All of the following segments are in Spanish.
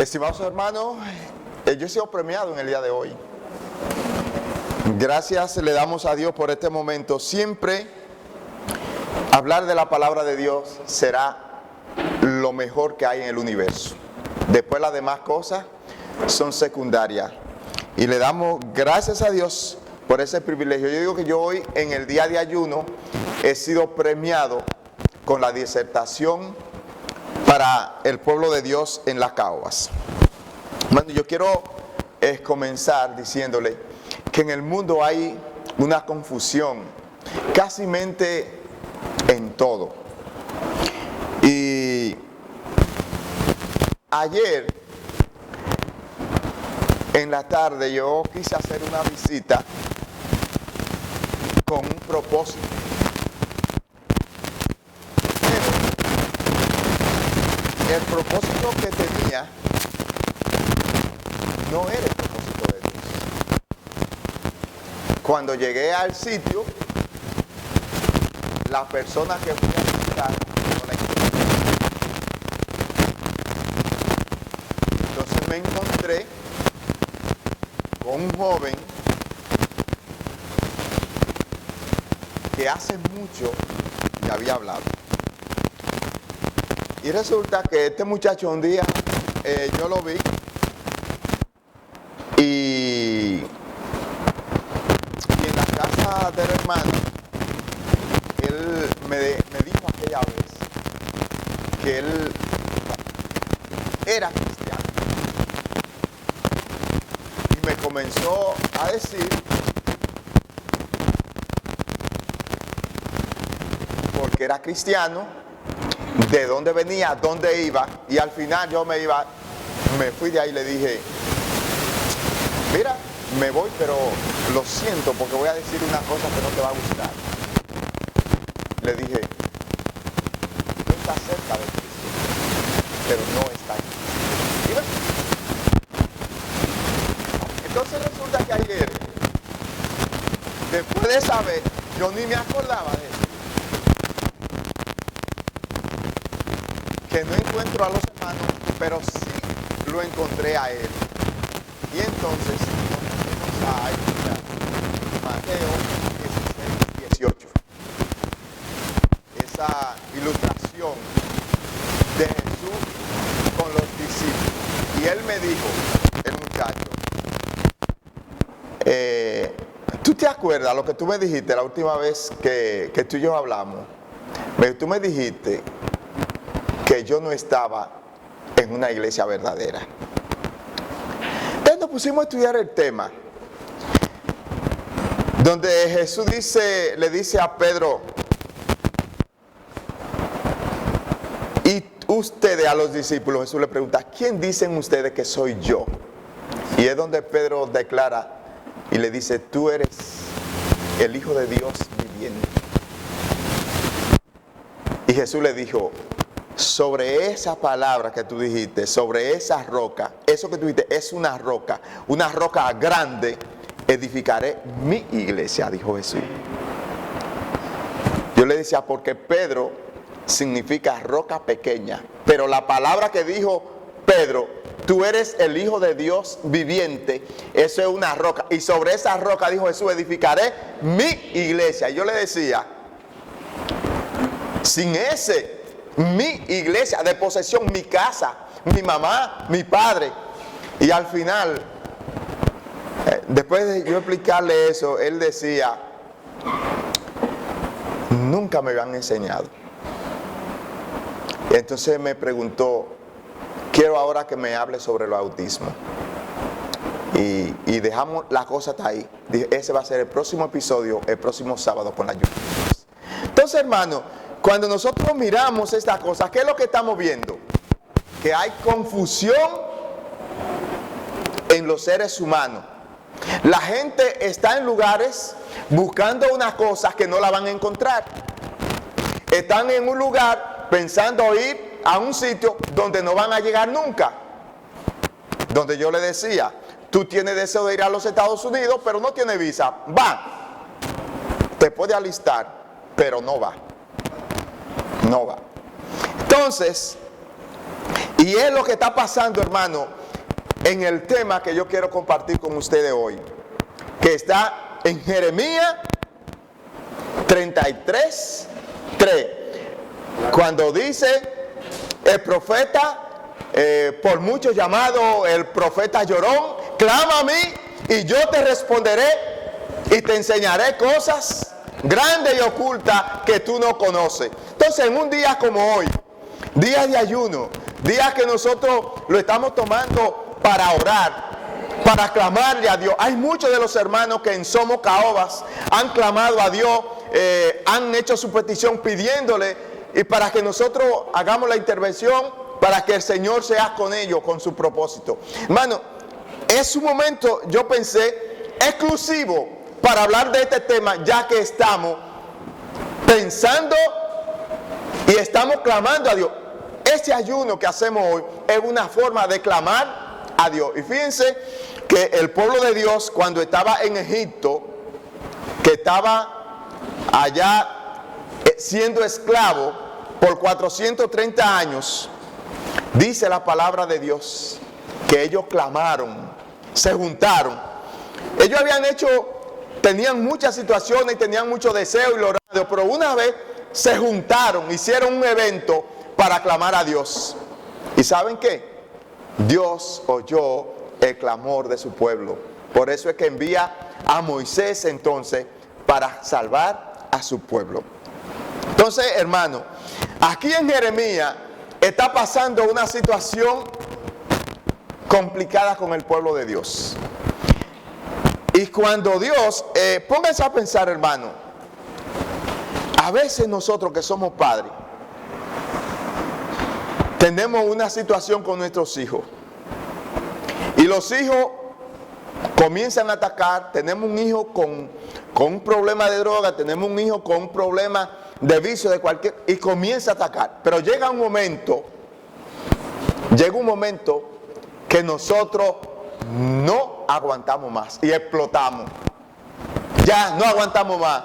Estimados hermanos, yo he sido premiado en el día de hoy. Gracias le damos a Dios por este momento. Siempre hablar de la palabra de Dios será lo mejor que hay en el universo. Después las demás cosas son secundarias. Y le damos gracias a Dios por ese privilegio. Yo digo que yo hoy en el día de ayuno he sido premiado con la disertación para el pueblo de Dios en las Caguas. Bueno, yo quiero comenzar diciéndole que en el mundo hay una confusión casi en todo. Y ayer en la tarde yo quise hacer una visita con un propósito. Pero el propósito que tenía no era el propósito de Dios. Cuando llegué al sitio, la persona que fui a visitar no la encontré. Entonces me encontré con un joven que hace mucho me había hablado. Y resulta que este muchacho un día yo lo vi y en la casa del hermano él me dijo aquella vez que él era cristiano y me comenzó a decir porque era cristiano, de dónde venía, dónde iba, y al final yo me fui de ahí y le dije, mira, me voy, pero lo siento porque voy a decir una cosa que no te va a gustar. Le dije, tú estás cerca de Cristo, pero no está aquí. ¿Sí ves? Entonces resulta que ayer, después de saber, yo ni me acordaba de eso. Que no encuentro a los hermanos, pero sí lo encontré a él. Y entonces nos a Mateo 16, 18. Esa ilustración de Jesús con los discípulos. Y él me dijo, el muchacho, ¿tú te acuerdas lo que tú me dijiste la última vez que tú y yo hablamos? Tú me dijiste que yo no estaba en una iglesia verdadera. Entonces nos pusimos a estudiar el tema, donde Jesús le dice a Pedro, y ustedes, a los discípulos, Jesús le pregunta, ¿quién dicen ustedes que soy yo? Y es donde Pedro declara y le dice, tú eres el Hijo de Dios viviente. Y Jesús le dijo, sobre esa palabra que tú dijiste, sobre esa roca, eso que tú dijiste es una roca grande, edificaré mi iglesia, dijo Jesús. Yo le decía, porque Pedro significa roca pequeña, pero la palabra que dijo Pedro, tú eres el Hijo de Dios viviente, eso es una roca, y sobre esa roca, dijo Jesús, edificaré mi iglesia. Y yo le decía, sin mi iglesia de posesión, mi casa, mi mamá, mi padre. Y al final, después de yo explicarle eso, él decía, nunca me habían enseñado. Y entonces me preguntó, quiero ahora que me hable sobre el autismo. Y dejamos la cosa hasta ahí. Ese va a ser el próximo episodio, el próximo sábado con la lluvia. Entonces, hermano, cuando nosotros miramos estas cosas, ¿qué es lo que estamos viendo? Que hay confusión en los seres humanos. La gente está en lugares buscando unas cosas que no la van a encontrar. Están en un lugar pensando ir a un sitio donde no van a llegar nunca. Donde yo le decía, tú tienes deseo de ir a los Estados Unidos, pero no tienes visa. Va. Te puede alistar, pero no va. No va. Entonces, Y es lo que está pasando, hermano, en el tema que yo quiero compartir con ustedes hoy, que está en Jeremías 33, 3, cuando dice el profeta, por muchos llamado el profeta llorón, clama a mí y yo te responderé y te enseñaré cosas grandes y ocultas que tú no conoces. Entonces, en un día como hoy, días de ayuno, días que nosotros lo estamos tomando para orar, para clamarle a Dios. Hay muchos de los hermanos que en Somos Caobas han clamado a Dios, han hecho su petición pidiéndole, y para que nosotros hagamos la intervención, para que el Señor sea con ellos, con su propósito. Hermano, es un momento, yo pensé, exclusivo para hablar de este tema, ya que estamos pensando y estamos clamando a Dios. Este ayuno que hacemos hoy es una forma de clamar a Dios. Y fíjense que el pueblo de Dios, cuando estaba en Egipto, que estaba allá siendo esclavo por 430 años, dice la palabra de Dios que ellos clamaron, se juntaron. Ellos habían tenían muchas situaciones y tenían mucho deseo y lo radio, pero una vez se juntaron, hicieron un evento para clamar a Dios. ¿Y saben qué? Dios oyó el clamor de su pueblo. Por eso es que envía a Moisés entonces para salvar a su pueblo. Entonces, hermano, aquí en Jeremías está pasando una situación complicada con el pueblo de Dios. Y cuando Dios, pónganse a pensar, hermano, a veces nosotros que somos padres, tenemos una situación con nuestros hijos. Y los hijos comienzan a atacar. Tenemos un hijo con un problema de droga, tenemos un hijo con un problema de vicio de cualquier, y comienza a atacar. Pero llega un momento que nosotros no aguantamos más y explotamos. Ya no aguantamos más.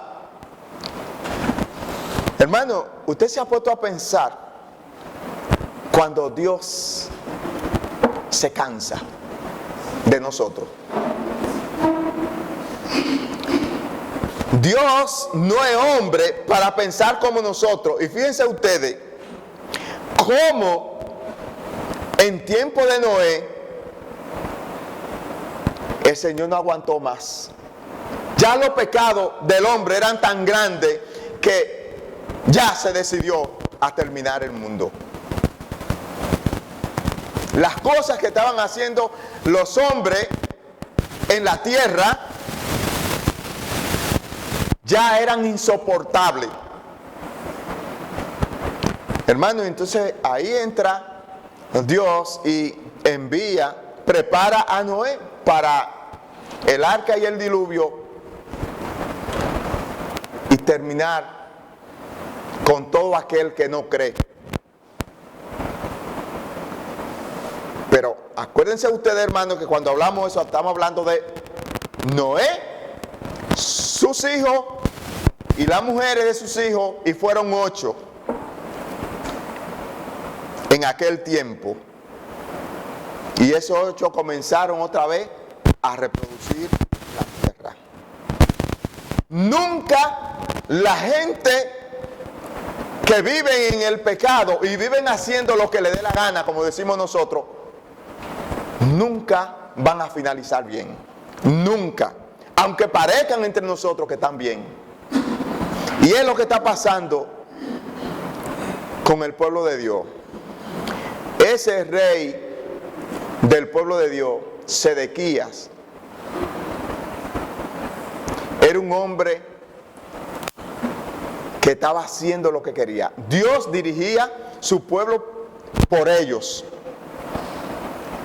Hermano, usted se ha puesto a pensar cuando Dios se cansa de nosotros. Dios no es hombre para pensar como nosotros. Y fíjense ustedes cómo en tiempo de Noé el Señor no aguantó más. Ya los pecados del hombre eran tan grandes que ya se decidió a terminar el mundo. Las cosas que estaban haciendo los hombres en la tierra ya eran insoportables. Hermano, entonces ahí entra Dios y prepara a Noé para el arca y el diluvio y terminar con todo aquel que no cree. Pero acuérdense ustedes, hermanos, que cuando hablamos de eso, estamos hablando de Noé, sus hijos y las mujeres de sus hijos, y fueron 8 en aquel tiempo. Y esos 8 comenzaron otra vez a reproducir la tierra. Nunca la gente que vive en el pecado y viven haciendo lo que le dé la gana, como decimos nosotros, nunca van a finalizar bien. Nunca. Aunque parezcan entre nosotros que están bien. Y es lo que está pasando con el pueblo de Dios. Ese rey del pueblo de Dios, Sedequías, era un hombre que estaba haciendo lo que quería. Dios dirigía su pueblo por ellos.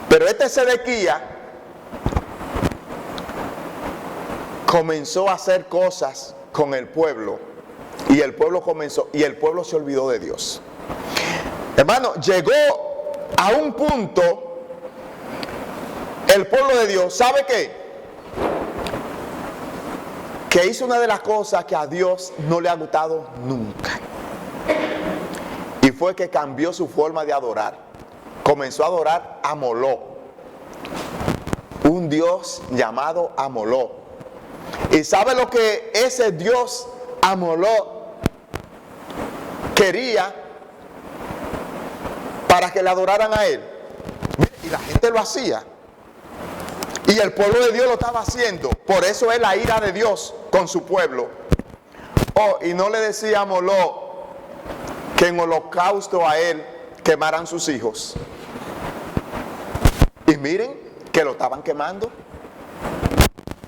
Pero este Sedequías comenzó a hacer cosas con el pueblo, y el pueblo se olvidó de Dios. Hermano, llegó a un punto el pueblo de Dios, ¿sabe qué? Que hizo una de las cosas que a Dios no le ha gustado nunca. Y fue que cambió su forma de adorar. comenzó a adorar a Moloc, un dios llamado Amoló. ¿Y sabe lo que ese dios Amoló quería para que le adoraran a él? Y la gente lo hacía. Y el pueblo de Dios lo estaba haciendo. Por eso es la ira de Dios con su pueblo. Oh, y no le decía a Moloc que en holocausto a él quemaran sus hijos. Y miren que lo estaban quemando.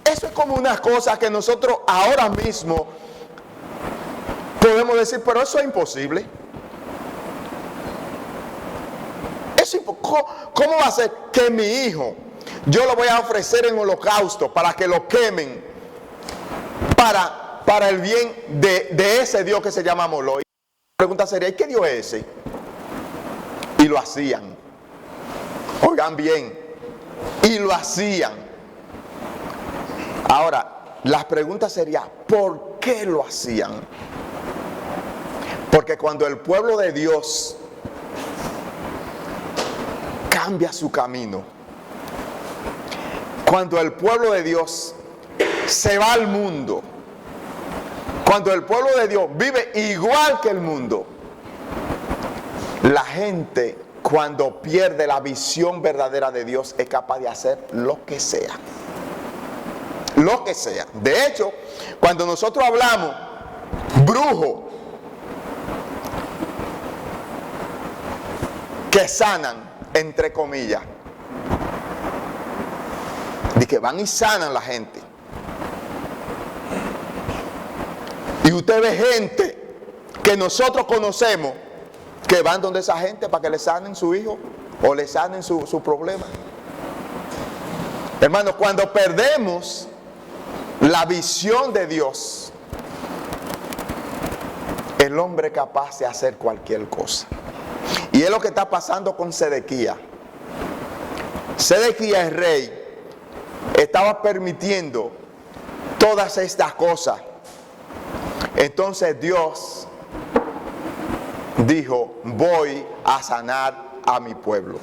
Eso es como una cosa que nosotros ahora mismo podemos decir, pero eso es imposible. ¿Cómo va a ser que mi hijo yo lo voy a ofrecer en holocausto para que lo quemen para el bien de ese Dios que se llama Moloc? Y la pregunta sería, ¿y qué Dios es ese? Y lo hacían. Oigan bien, y lo hacían. Ahora, la pregunta sería, ¿por qué lo hacían? Porque cuando el pueblo de Dios cambia su camino, cuando el pueblo de Dios se va al mundo, cuando el pueblo de Dios vive igual que el mundo, la gente, cuando pierde la visión verdadera de Dios, es capaz de hacer lo que sea. Lo que sea. De hecho, cuando nosotros hablamos brujo que sanan, entre comillas, de que van y sanan la gente, y usted ve gente que nosotros conocemos que van donde esa gente para que le sanen su hijo o le sanen su problema. Hermanos, cuando perdemos la visión de Dios, el hombre es capaz de hacer cualquier cosa. Y es lo que está pasando con Sedequías. Sedequías, el rey, estaba permitiendo todas estas cosas. Entonces Dios dijo, voy a sanar a mi pueblo.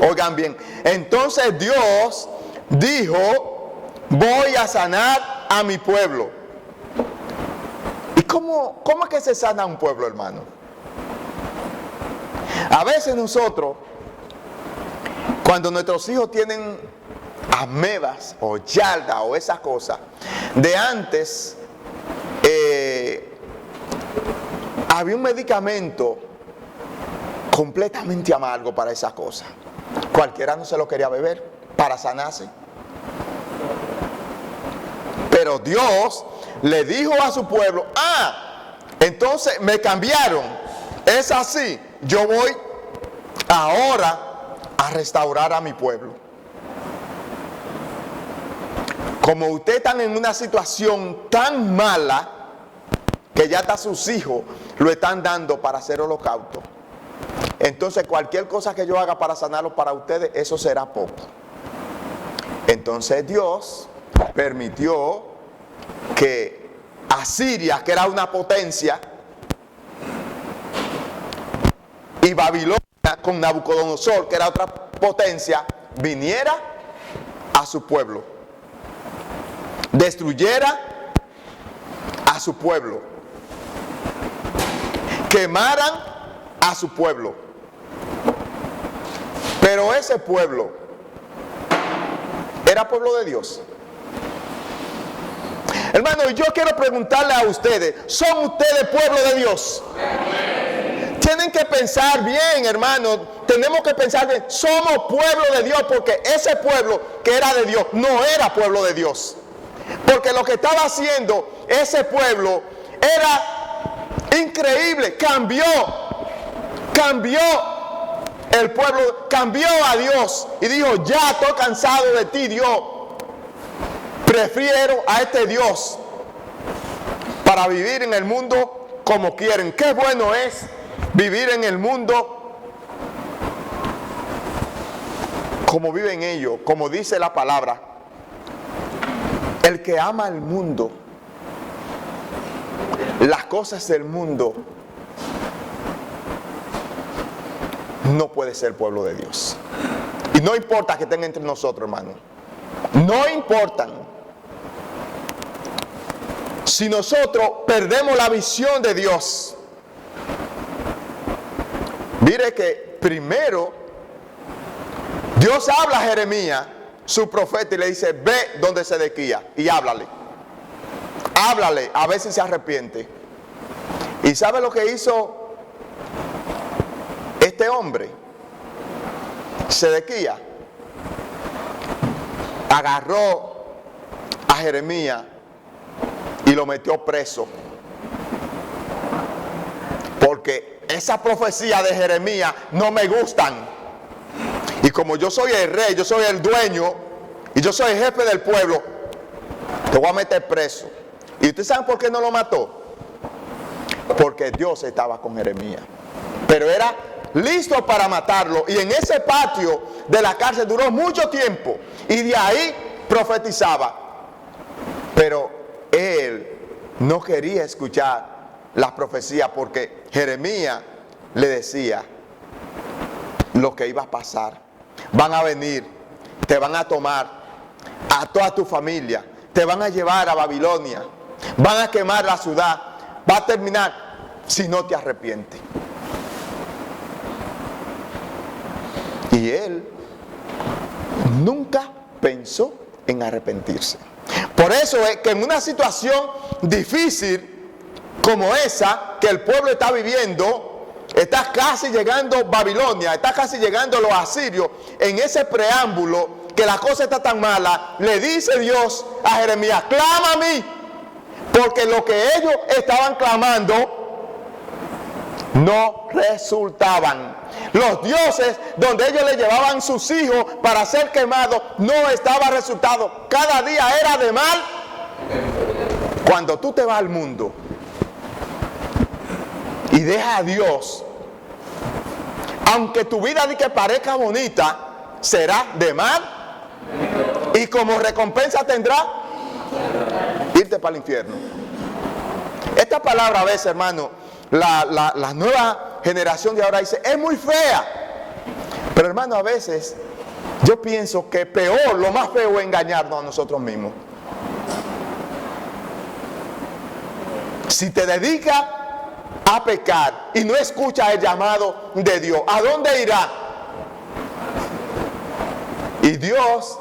Oigan bien, entonces Dios dijo, voy a sanar a mi pueblo. ¿Y cómo es que se sana un pueblo, hermano? A veces nosotros, cuando nuestros hijos tienen amebas o yardas o esas cosas, de antes había un medicamento completamente amargo para esas cosas. Cualquiera no se lo quería beber para sanarse. Pero Dios le dijo a su pueblo, entonces me cambiaron. Es así, yo voy ahora a restaurar a mi pueblo. Como ustedes están en una situación tan mala que ya hasta sus hijos lo están dando para hacer holocausto, entonces cualquier cosa que yo haga para sanarlos para ustedes, eso será poco. Entonces Dios permitió que Asiria, que era una potencia, y Babilonia con Nabucodonosor, que era otra potencia, viniera a su pueblo, destruyera a su pueblo, quemaran a su pueblo. Pero ese pueblo era pueblo de Dios. Hermano, yo quiero preguntarle a ustedes, ¿son ustedes pueblo de Dios? Tienen que pensar bien, hermano. Tenemos que pensar bien. Somos pueblo de Dios, porque ese pueblo que era de Dios no era pueblo de Dios. Porque lo que estaba haciendo ese pueblo era increíble. Cambió el pueblo, cambió a Dios y dijo, ya estoy cansado de ti, Dios. Prefiero a este Dios para vivir en el mundo como quieren. Qué bueno es vivir en el mundo como viven ellos, como dice la palabra. El que ama el mundo, las cosas del mundo, no puede ser pueblo de Dios. Y no importa que estén entre nosotros, hermano. No importan. Si nosotros perdemos la visión de Dios, mire que primero Dios habla a Jeremías, su profeta, y le dice: ve donde Sedequías y háblale. Háblale, a ver si se arrepiente. ¿Y sabe lo que hizo este hombre? Sedequías agarró a Jeremías y lo metió preso, porque esa profecía de Jeremías no me gustan. Y como yo soy el rey, yo soy el dueño y yo soy el jefe del pueblo, te voy a meter preso. ¿Y ustedes saben por qué no lo mató? Porque Dios estaba con Jeremías, pero era listo para matarlo. Y en ese patio de la cárcel duró mucho tiempo, y de ahí profetizaba. Pero él no quería escuchar las profecías, porque Jeremías le decía lo que iba a pasar. Van a venir, te van a tomar a toda tu familia, te van a llevar a Babilonia, van a quemar la ciudad, va a terminar si no te arrepientes. Y él nunca pensó en arrepentirse. Por eso es que en una situación difícil como esa que el pueblo está viviendo, está casi llegando Babilonia, está casi llegando los asirios, en ese preámbulo que la cosa está tan mala, le dice Dios a Jeremías: clama a mí, porque lo que ellos estaban clamando no resultaban. Los dioses donde ellos le llevaban sus hijos para ser quemados no estaba resultado. Cada día era de mal. Cuando tú te vas al mundo y dejas a Dios, aunque tu vida ni que parezca bonita, será de mal, y como recompensa tendrá irte para el infierno. Esta palabra a veces, hermano, la nueva generación de ahora dice: es muy fea. Pero, hermano, a veces yo pienso que peor, lo más feo es engañarnos a nosotros mismos. Si te dedicas a pecar y no escuchas el llamado de Dios, ¿a dónde irá? Y Dios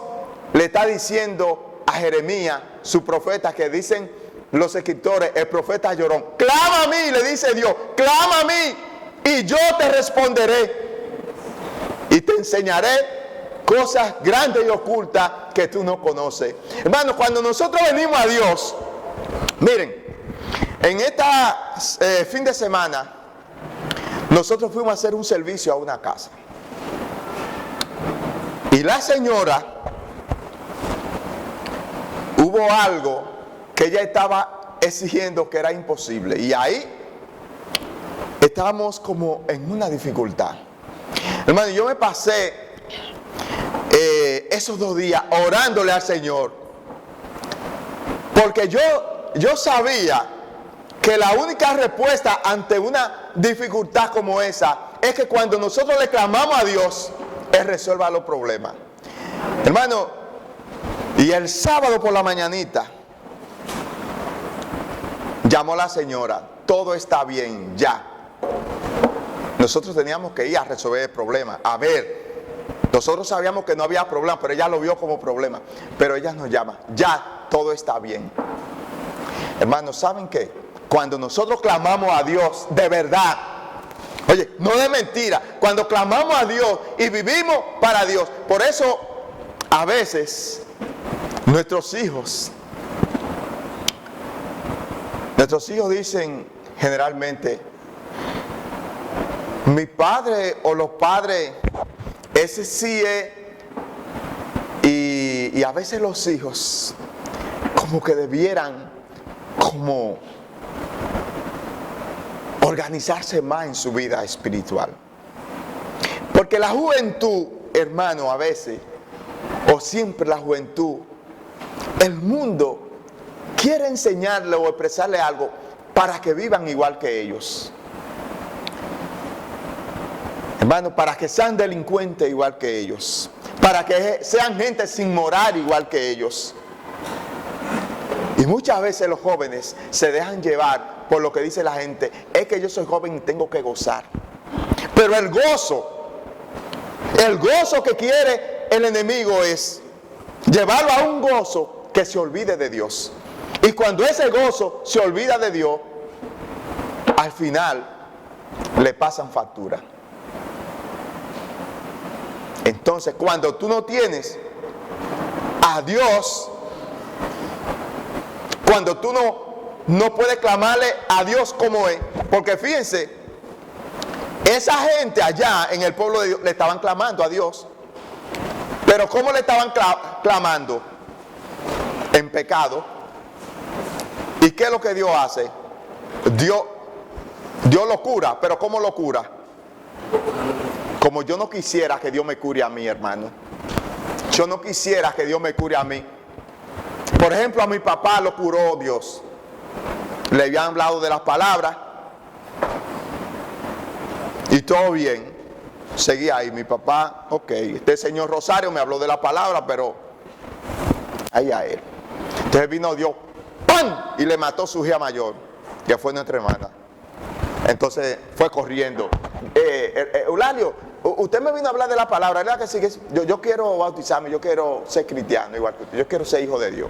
le está diciendo a Jeremías, su profeta, que dicen los escritores, el profeta llorón: clama a mí, le dice Dios, clama a mí y yo te responderé y te enseñaré cosas grandes y ocultas que tú no conoces. Hermanos, cuando nosotros venimos a Dios, miren, en esta fin de semana nosotros fuimos a hacer un servicio a una casa, y la señora, hubo algo que ella estaba exigiendo que era imposible, y ahí estábamos como en una dificultad. Hermano, yo me pasé esos 2 días orándole al Señor, porque yo sabía que la única respuesta ante una dificultad como esa es que cuando nosotros le clamamos a Dios, Él resuelva los problemas. Hermano, y el sábado por la mañanita llamó la señora: todo está bien, ya. Nosotros teníamos que ir a resolver el problema. A ver, nosotros sabíamos que no había problema, pero ella lo vio como problema. Pero ella nos llama: ya, todo está bien. Hermanos, ¿saben qué? Cuando nosotros clamamos a Dios de verdad, oye, no de mentira, cuando clamamos a Dios y vivimos para Dios, por eso a veces nuestros hijos dicen generalmente: mi padre o los padres, ese sí es. Y a veces los hijos como que debieran como organizarse más en su vida espiritual. Porque la juventud, hermano, a veces, o siempre la juventud, el mundo quiere enseñarle o expresarle algo para que vivan igual que ellos. Hermano, para que sean delincuentes igual que ellos, para que sean gente sin moral igual que ellos. Y muchas veces los jóvenes se dejan llevar por lo que dice la gente, es que yo soy joven y tengo que gozar. Pero el gozo que quiere el enemigo es llevarlo a un gozo que se olvide de Dios. Y cuando ese gozo se olvida de Dios, al final le pasan factura. Entonces, cuando tú no tienes a Dios, cuando tú no puedes clamarle a Dios como es, porque fíjense, esa gente allá en el pueblo de Dios le estaban clamando a Dios, pero ¿cómo le estaban clamando? En pecado. ¿Y qué es lo que Dios hace? Dios lo cura, pero ¿cómo lo cura? Como yo no quisiera que Dios me cure a mí, hermano. Yo no quisiera que Dios me cure a mí. Por ejemplo, a mi papá lo curó Dios. Le habían hablado de las palabras y todo bien. Seguía ahí. Mi papá, ok, este señor Rosario me habló de la palabra, pero ahí a él. Entonces vino Dios, ¡pam! Y le mató su hija mayor, que fue nuestra hermana. Entonces fue corriendo. Eulalio, usted me vino a hablar de la palabra, ¿verdad que sí? Yo quiero bautizarme, yo quiero ser cristiano igual que usted, yo quiero ser hijo de Dios.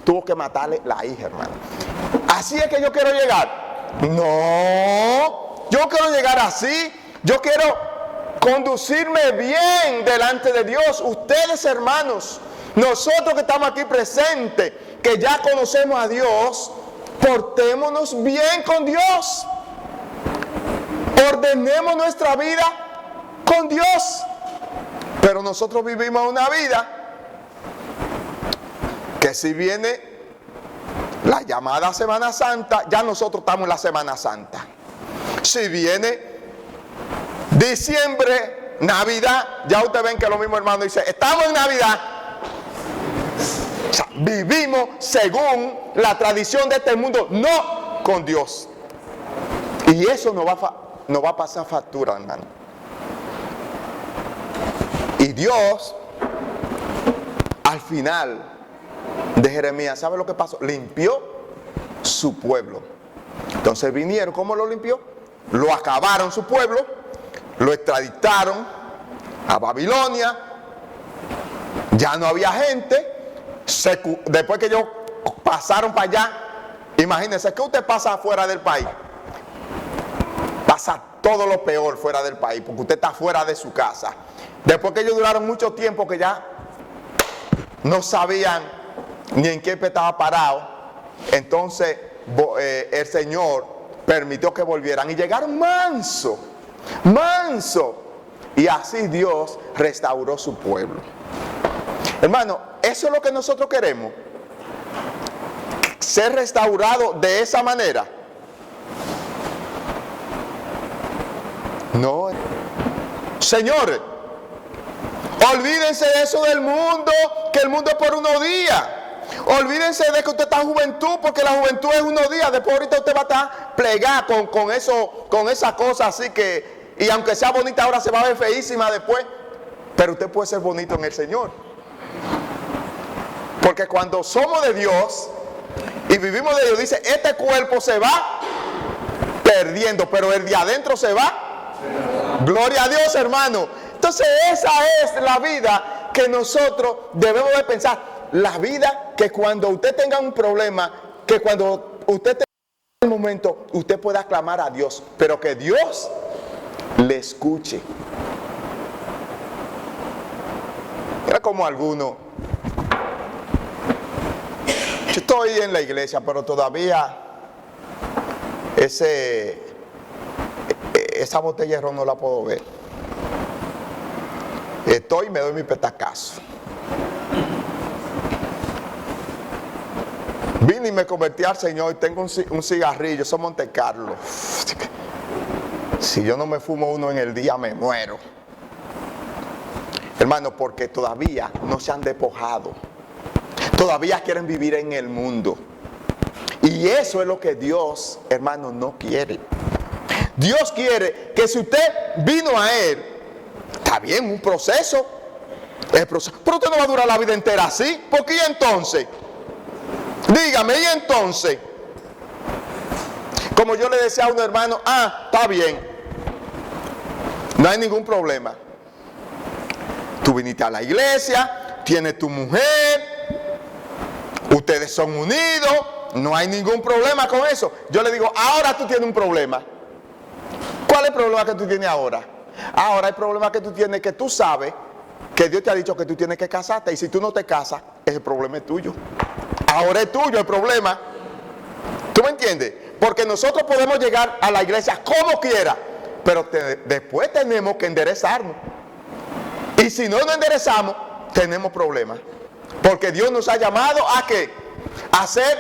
Tuvo que matarle la hija, hermano. Así es que yo quiero llegar. No, yo quiero llegar así. Yo quiero conducirme bien delante de Dios. Ustedes, hermanos, nosotros que estamos aquí presentes, que ya conocemos a Dios, portémonos bien con Dios. Ordenemos nuestra vida con Dios. Pero nosotros vivimos una vida que si viene la llamada Semana Santa, ya nosotros estamos en la Semana Santa. Si viene diciembre, Navidad, ya ustedes ven que los mismos hermanos dicen, estamos en Navidad. O sea, vivimos según la tradición de este mundo, no con Dios. Y eso no va a pasar factura, hermano. Y Dios, al final de Jeremías, ¿sabe lo que pasó? Limpió su pueblo. Entonces vinieron, ¿cómo lo limpió? Lo acabaron su pueblo, lo extraditaron a Babilonia, ya no había gente. Después que ellos pasaron para allá, imagínense que usted pasa fuera del país, pasa todo lo peor fuera del país, porque usted está fuera de su casa. Después que ellos duraron mucho tiempo que ya no sabían ni en qué estaba parado, entonces el Señor permitió que volvieran y llegaron manso, y así Dios restauró su pueblo. Hermano, eso es lo que nosotros queremos, ser restaurados de esa manera. No, señores, olvídense de eso del mundo, que el mundo es por unos días. Olvídense de que usted está en juventud, porque la juventud es unos días. Después ahorita usted va a estar plegado con esa cosa así que, y aunque sea bonita ahora se va a ver feísima después, pero usted puede ser bonito en el Señor. Porque cuando somos de Dios y vivimos de Dios, dice, este cuerpo se va perdiendo, pero el de adentro se va. Gloria a Dios, hermano. Entonces esa es la vida que nosotros debemos de pensar. La vida que cuando usted tenga un problema, que cuando usted tenga un momento, usted pueda clamar a Dios, pero que Dios le escuche. Mira como algunos, yo estoy en la iglesia, pero todavía esa botella de ron no la puedo ver. Estoy y me doy mi petacazo. Vine y me convertí al Señor y tengo un cigarrillo, eso es Monte Carlo. Si yo no me fumo uno en el día me muero. Hermano, porque todavía no se han despojado. Todavía quieren vivir en el mundo. Y eso es lo que Dios, hermano, no quiere. Dios quiere que si usted vino a Él, está bien, un proceso, pero usted no va a durar la vida entera así. ¿Por qué entonces? Dígame, ¿y entonces? Como yo le decía a un hermano, está bien, no hay ningún problema. Tú viniste a la iglesia, tienes tu mujer, ustedes son unidos, no hay ningún problema con eso. Yo le digo, ahora tú tienes un problema. ¿Cuál es el problema que tú tienes ahora? Ahora el problema que tú tienes es que tú sabes que Dios te ha dicho que tú tienes que casarte, y si tú no te casas, ese problema es tuyo. Ahora es tuyo el problema. ¿Tú me entiendes? Porque nosotros podemos llegar a la iglesia como quiera, pero después tenemos que enderezarnos. Y si no nos enderezamos, tenemos problemas. Porque Dios nos ha llamado a ¿qué? A ser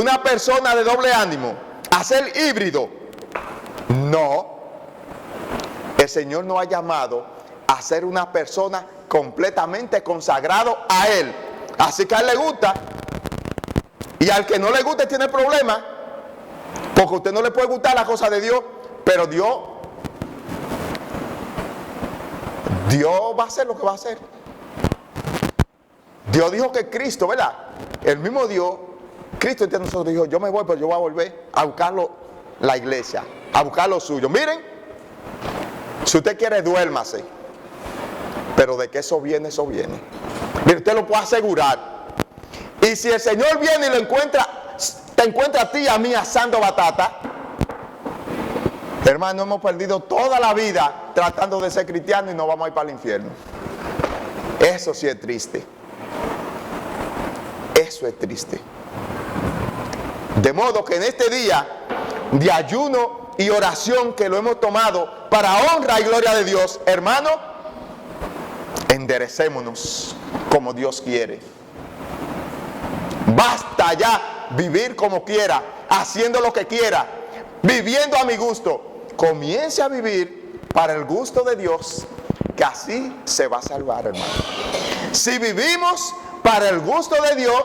una persona de doble ánimo, a ser híbrido. No. El Señor nos ha llamado a ser una persona completamente consagrado a Él. Así que a Él le gusta. Y al que no le guste tiene problemas. Porque a usted no le puede gustar la cosa de Dios, pero Dios va a hacer lo que va a hacer. Dios dijo que Cristo, ¿verdad? El mismo Dios, Cristo entre nosotros dijo, yo me voy, pero yo voy a volver a buscarlo, la iglesia, a buscar lo suyo. Miren, si usted quiere, duérmase. Pero de que eso viene, eso viene. Mire, usted lo puede asegurar. Y si el Señor viene y lo encuentra, te encuentra a ti y a mí asando batata, hermano, hemos perdido toda la vida tratando de ser cristianos y no vamos a ir para el infierno. Eso sí es triste. Eso es triste. De modo que en este día de ayuno y oración que lo hemos tomado para honra y gloria de Dios, hermano, enderecémonos como Dios quiere. Basta ya vivir como quiera, haciendo lo que quiera, viviendo a mi gusto. Comience a vivir para el gusto de Dios, que así se va a salvar, hermano. Si vivimos para el gusto de Dios,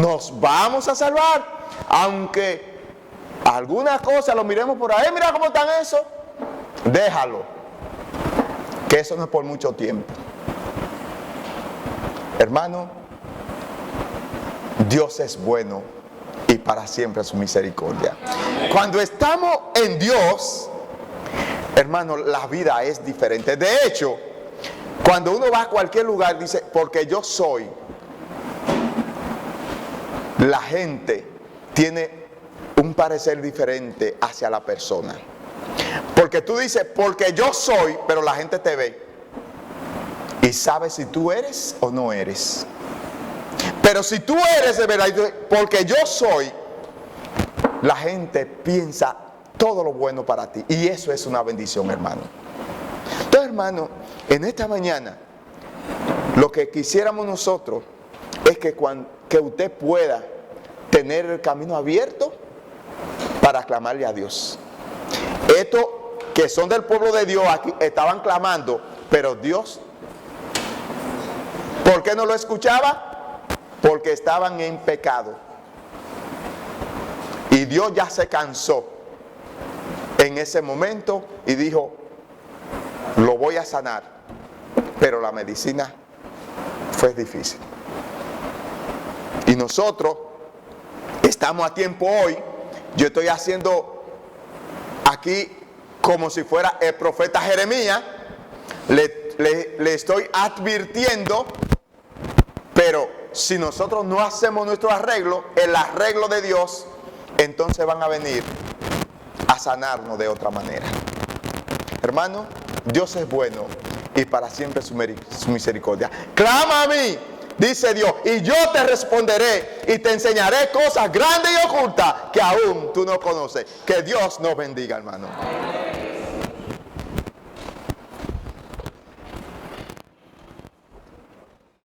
nos vamos a salvar. Aunque alguna cosa lo miremos por ahí, mira cómo están eso, déjalo, que eso no es por mucho tiempo. Hermano, Dios es bueno y para siempre su misericordia. Cuando estamos en Dios, hermano, la vida es diferente. De hecho, cuando uno va a cualquier lugar, dice, porque yo soy, la gente tiene un parecer diferente hacia la persona. Porque tú dices, porque yo soy, pero la gente te ve y sabe si tú eres o no eres. Pero si tú eres de verdad, porque yo soy, la gente piensa todo lo bueno para ti. Y eso es una bendición, hermano. Entonces, hermano, en esta mañana, lo que quisiéramos nosotros es que usted pueda tener el camino abierto para clamarle a Dios. Estos que son del pueblo de Dios aquí estaban clamando, pero Dios, ¿por qué no lo escuchaba? Porque estaban en pecado. Y Dios ya se cansó en ese momento y dijo, lo voy a sanar. Pero la medicina fue difícil. Y nosotros estamos a tiempo hoy. Yo estoy haciendo aquí como si fuera el profeta Jeremías. Le estoy advirtiendo, pero si nosotros no hacemos nuestro arreglo, el arreglo de Dios, entonces van a venir a sanarnos de otra manera. Hermano, Dios es bueno y para siempre su misericordia. Clama a mí, dice Dios, y yo te responderé y te enseñaré cosas grandes y ocultas que aún tú no conoces. Que Dios nos bendiga, hermano.